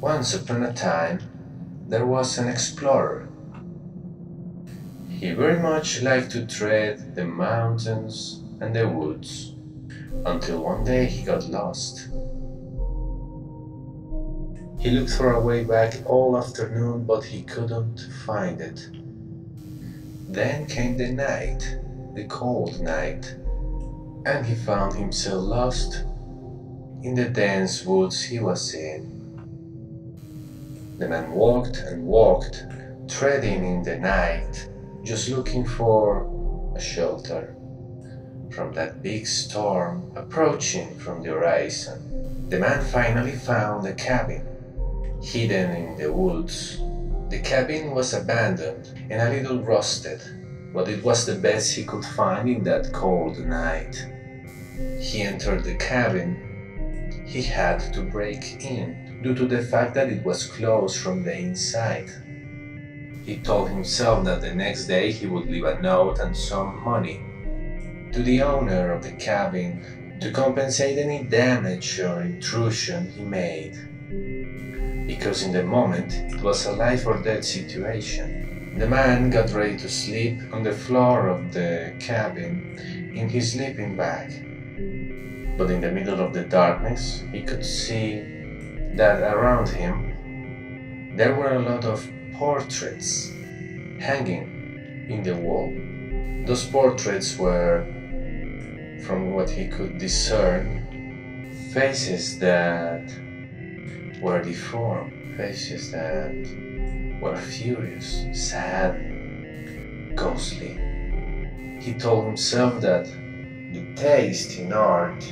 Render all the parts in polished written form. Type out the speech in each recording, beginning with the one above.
Once upon a time, there was an explorer. He very much liked to tread the mountains and the woods, until one day he got lost. He looked for a way back all afternoon, but he couldn't find it. Then came the night, the cold night, and he found himself lost in the dense woods he was in. The man walked and walked, treading in the night, just looking for a shelter from that big storm approaching from the horizon. The man finally found a cabin, hidden in the woods. The cabin was abandoned and a little rusted, but it was the best he could find in that cold night. He entered the cabin. He had to break in due to the fact that it was closed from the inside. He told himself that the next day he would leave a note and some money to the owner of the cabin to compensate any damage or intrusion he made. Because in the moment it was a life or death situation. The man got ready to sleep on the floor of the cabin in his sleeping bag. But in the middle of the darkness, he could see that around him there were a lot of portraits hanging in the wall. Those portraits were, from what he could discern, faces that were deformed, faces that were furious, sad, ghostly. He told himself that the taste in art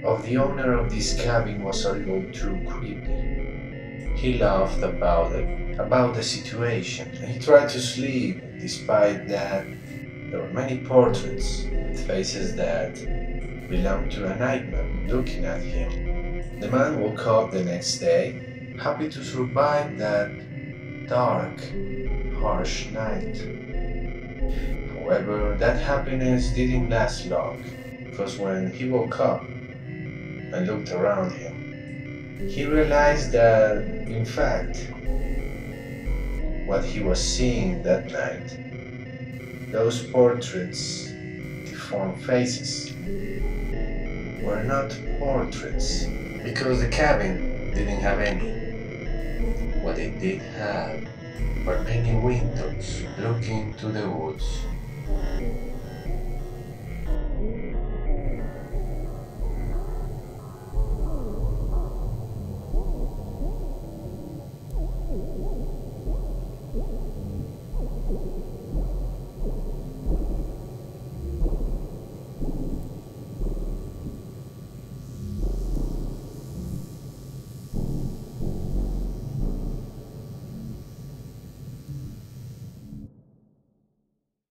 of the owner of this cabin was a little too creepy. He laughed about it, about the situation, and he tried to sleep despite that there were many portraits with faces that belonged to a nightmare looking at him. The man woke up the next day, happy to survive that dark, harsh night. However, that happiness didn't last long, because when he woke up and looked around him, he realized that, in fact, what he was seeing that night, those portraits, deformed faces, were not portraits, because the cabin didn't have any. What it did have were many windows looking to the woods.